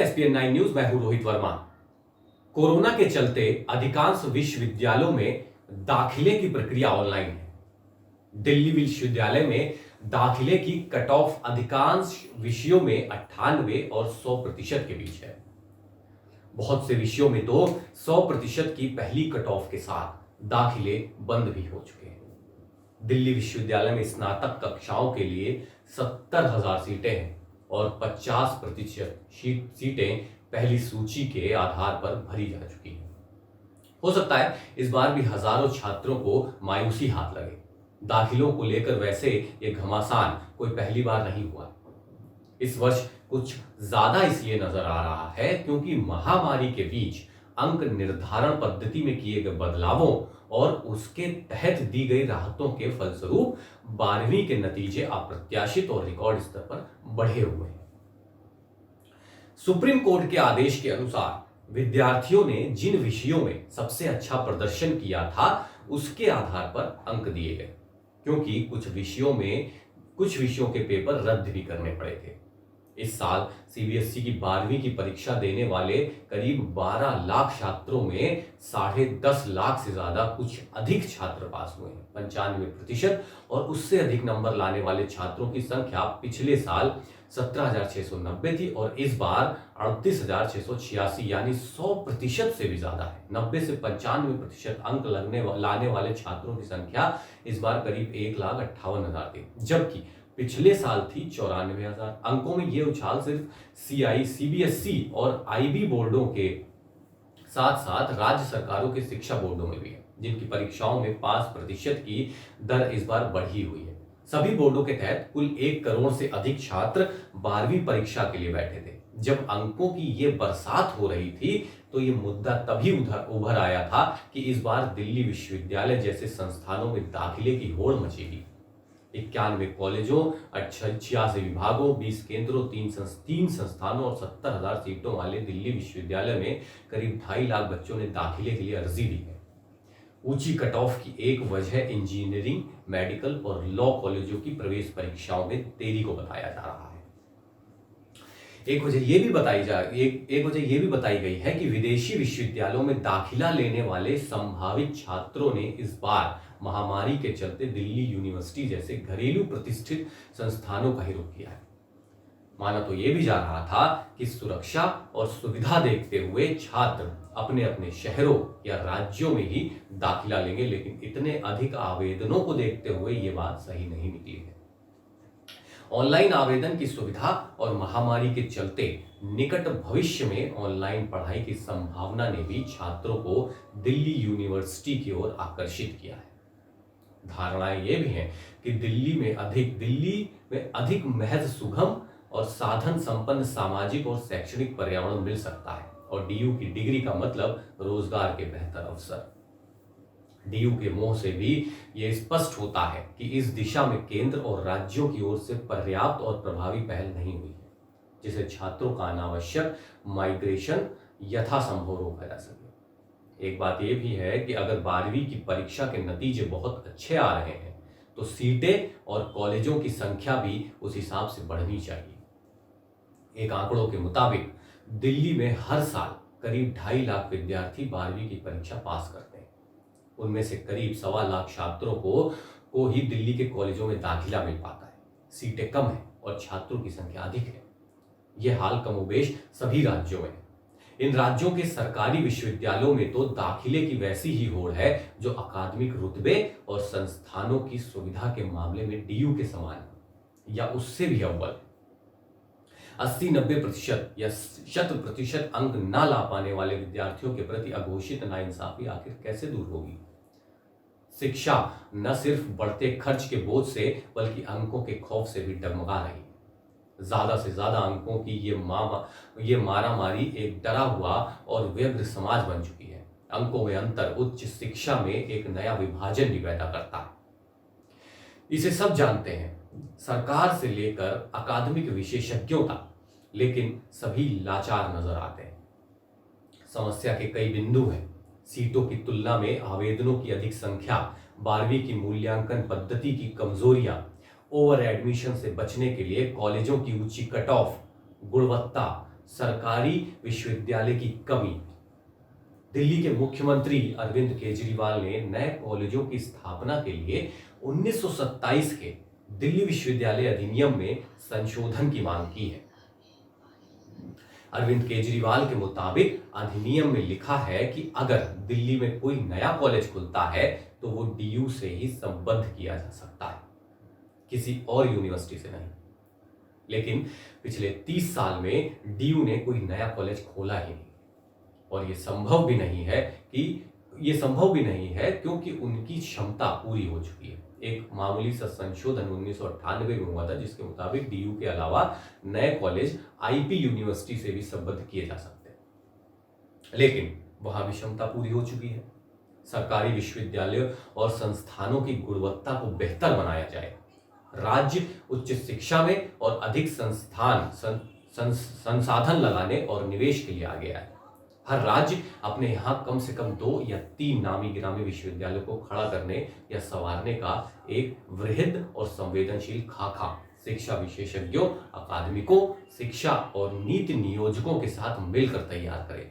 SPN9 news, मैं हूं Rohit Verma. Corona के चलते अधिकांश विश्वविद्यालयों में दाखिले की प्रक्रिया ऑनलाइन है। दिल्ली विश्वविद्यालय में दाखिले की कट ऑफ अधिकांश विषयों में 98 और 100% के बीच है। बहुत से विषयों में तो 100% की पहली कट ऑफ के साथ दाखिले बंद भी हो चुके हैं। दिल्ली विश्वविद्यालय में स्नातक कक्षाओं के लिए 70,000 सीटें हैं और 50% सीटें पहली सूची के आधार पर भरी जा चुकी हैं। हो सकता है इस बार भी हजारों छात्रों को मायूसी हाथ लगे। दाखिलों को लेकर वैसे ये घमासान कोई पहली बार नहीं हुआ। इस वर्ष कुछ ज्यादा इसलिए नजर आ रहा है क्योंकि महामारी के बीच अंक निर्धारण पद्धति में किए गए बदलावों और उसके तहत दी गई राहतों के फलस्वरूप 12वीं के नतीजे अप्रत्याशित और रिकॉर्ड स्तर पर बढ़े हुए हैं। सुप्रीम कोर्ट के आदेश के अनुसार विद्यार्थियों ने जिन विषयों में सबसे अच्छा प्रदर्शन किया था उसके आधार पर अंक दिए गए, क्योंकि कुछ विषयों के पेपर रद्द भी करने पड़े थे। इस साल सीबीएसई की 12वीं की परीक्षा देने वाले करीब 12 लाख छात्रों में 10.5 लाख से ज्यादा कुछ अधिक छात्र पास हुए हैं। 95% और उससे अधिक नंबर लाने वाले छात्रों की संख्या पिछले साल 17,690 थी और इस बार 38,686 यानी 100% से भी ज्यादा है। 90 से 95% अंक लाने वाले छात्रों की संख्या इस बार करीब 1,58,000 थी, जबकि पिछले साल थी 94,000। अंकों में यह उछाल सिर्फ सीबीएसई और आईबी बोर्डों के साथ साथ राज्य सरकारों के शिक्षा बोर्डों में भी है, जिनकी परीक्षाओं में 5% की दर इस बार बढ़ी हुई है। सभी बोर्डों के तहत कुल 1 करोड़ से अधिक छात्र 12वीं परीक्षा के लिए बैठे थे। जब अंकों की ये बरसात हो रही थी तो ये मुद्दा तभी उभर आया था कि इस बार दिल्ली विश्वविद्यालय जैसे संस्थानों में दाखिले की होड़ मचेगी। 91 कॉलेजों, 86 विभागों, 20 केंद्रों, 3 संस्थानों और 70,000 सीटों वाले दिल्ली विश्वविद्यालय में करीब 2.5 लाख बच्चों ने दाखिले के लिए अर्जी दी है। ऊंची कट ऑफ की एक वजह इंजीनियरिंग, मेडिकल और लॉ कॉलेजों की प्रवेश परीक्षाओं में देरी को बताया जा रहा है। एक वजह यह भी बताई गई है कि विदेशी विश्वविद्यालयों में दाखिला लेने वाले संभावित छात्रों ने इस बार महामारी के चलते दिल्ली यूनिवर्सिटी जैसे घरेलू प्रतिष्ठित संस्थानों का ही रुख किया है। माना तो यह भी जा रहा था कि सुरक्षा और सुविधा देखते हुए छात्र अपने अपने शहरों या राज्यों में ही दाखिला लेंगे, लेकिन इतने अधिक आवेदनों को देखते हुए यह बात सही नहीं निकली है। ऑनलाइन आवेदन की सुविधा और महामारी के चलते निकट भविष्य में ऑनलाइन पढ़ाई की संभावना ने भी छात्रों को दिल्ली यूनिवर्सिटी की ओर आकर्षित किया है। धारणाएं ये भी हैं कि दिल्ली में अधिक महज सुगम और साधन संपन्न सामाजिक और शैक्षणिक पर्यावरण मिल सकता है और डीयू की डिग्री का मतलब रोजगार के बेहतर अवसर। डीयू के मोह से भी यह स्पष्ट होता है कि इस दिशा में केंद्र और राज्यों की ओर से पर्याप्त और प्रभावी पहल नहीं हुई है, जिसे छात्रों का अनावश्यक माइग्रेशन यथासंभव रोका जा सके। एक बात यह भी है कि अगर 12वीं की परीक्षा के नतीजे बहुत अच्छे आ रहे हैं तो सीटें और कॉलेजों की संख्या भी उस हिसाब से बढ़नी चाहिए। एक आंकड़ों के मुताबिक दिल्ली में हर साल करीब 2.5 लाख विद्यार्थी 12वीं की परीक्षा पास करते हैं। उनमें से करीब 1.25 लाख छात्रों को ही दिल्ली के कॉलेजों में दाखिला मिल पाता है। सीटें कम है और छात्रों की संख्या अधिक है। यह हाल कमोबेश सभी राज्यों में है। इन राज्यों के सरकारी विश्वविद्यालयों में तो दाखिले की वैसी ही होड़ है जो अकादमिक रुतबे और संस्थानों की सुविधा के मामले में डीयू के समान या उससे भी अव्वल। 80-90% या 100% अंक ना ला पाने वाले विद्यार्थियों के प्रति अघोषित नाइंसाफी आखिर कैसे दूर होगी? शिक्षा न सिर्फ बढ़ते खर्च के बोझ से बल्कि अंकों के खौफ से भी डगमगा रही है। ज्यादा से ज्यादा अंकों की ये मारामारी एक डरा हुआ और व्यग्र समाज बन चुकी है। अंकों में अंतर उच्च शिक्षा में एक नया विभाजन भी पैदा करता है। इसे सब जानते हैं, सरकार से लेकर अकादमिक विशेषज्ञों तक, लेकिन सभी लाचार नजर आते हैं। समस्या के कई बिंदु हैं। सीटों की तुलना में आवेदनों की अधिक संख्या, 12वीं की मूल्यांकन पद्धति की कमजोरियां, ओवर एडमिशन से बचने के लिए कॉलेजों की ऊंची कट ऑफ, गुणवत्ता, सरकारी विश्वविद्यालय की कमी। दिल्ली के मुख्यमंत्री अरविंद केजरीवाल ने नए कॉलेजों की स्थापना के लिए 1927 के दिल्ली विश्वविद्यालय अधिनियम में संशोधन की मांग की है। अरविंद केजरीवाल के मुताबिक अधिनियम में लिखा है कि अगर दिल्ली में कोई नया कॉलेज खुलता है तो वो डीयू से ही संबद्ध किया जा सकता है, किसी और यूनिवर्सिटी से नहीं। लेकिन पिछले 30 साल में डीयू ने कोई नया कॉलेज खोला ही नहीं, और ये संभव भी नहीं है क्योंकि उनकी क्षमता पूरी हो चुकी है। एक मामूली सा संशोधन 1998 में हुआ था जिसके मुताबिक डीयू के अलावा नए कॉलेज आईपी यूनिवर्सिटी से भी संबद्ध किए जा सकते हैं, लेकिन वहां भी क्षमता पूरी हो चुकी है। सरकारी विश्वविद्यालयों और संस्थानों की गुणवत्ता को बेहतर बनाया जाए। राज्य उच्च शिक्षा में और अधिक संसाधन लगाने और निवेश के लिए आगे आए। हर राज्य अपने यहाँ कम से कम 2 या 3 नामी गिरामी विश्वविद्यालयों को खड़ा करने या संवारने का एक वृहद और संवेदनशील खाका शिक्षा विशेषज्ञों, अकादमिकों, शिक्षा और नीति नियोजकों के साथ मिलकर तैयार करे।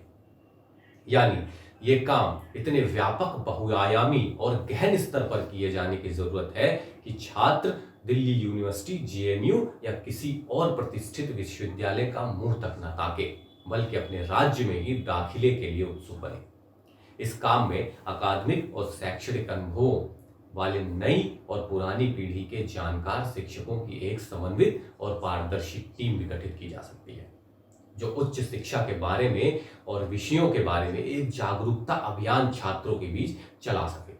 यानी ये काम इतने व्यापक, बहुआयामी और गहन स्तर पर किए जाने की जरूरत है कि छात्र दिल्ली यूनिवर्सिटी, जेएनयू या किसी और प्रतिष्ठित विश्वविद्यालय का मुंह तक न ताके, बल्कि अपने राज्य में ही दाखिले के लिए उत्सुक बने। इस काम में अकादमिक और शैक्षणिक अनुभवों वाले नई और पुरानी पीढ़ी के जानकार शिक्षकों की एक समन्वित और पारदर्शी टीम भी गठित की जा सकती है, जो उच्च शिक्षा के बारे में और विषयों के बारे में एक जागरूकता अभियान छात्रों के बीच चला सके।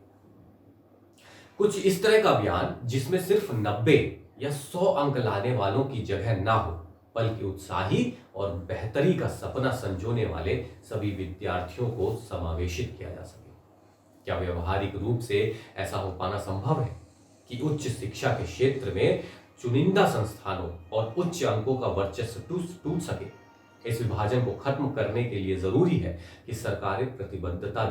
कुछ इस तरह का अभियान जिसमें सिर्फ 90 या 100 अंक लाने वालों की जगह ना हो, बल्कि उत्साही और बेहतरी का सपना संजोने वाले सभी विद्यार्थियों को समावेशित किया जा सके। क्या व्यवहारिक रूप से ऐसा हो पाना संभव है कि उच्च शिक्षा के क्षेत्र में चुनिंदा संस्थानों और उच्च अंकों का वर्चस्व टूट सके? इस विभाजन को खत्म करने के लिए जरूरी है कि सरकारें प्रतिबद्धता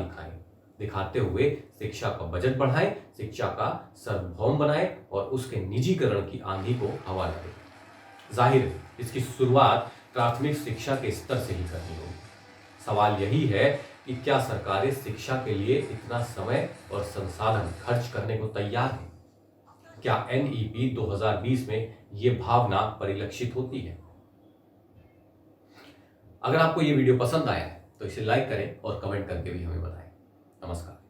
दिखाते हुए शिक्षा का बजट बढ़ाएं, शिक्षा का सार्वभौम बनाएं और उसके निजीकरण की आंधी को हवा न दें। जाहिर है इसकी शुरुआत प्राथमिक शिक्षा के स्तर से ही करनी होगी। सवाल यही है कि क्या सरकारें शिक्षा के लिए इतना समय और संसाधन खर्च करने को तैयार हैं? क्या एनईपी 2020 में ये भावना परिलक्षित होती है? अगर आपको ये वीडियो पसंद आया है तो इसे लाइक करें और कमेंट करके भी हमें बताएं। नमस्कार।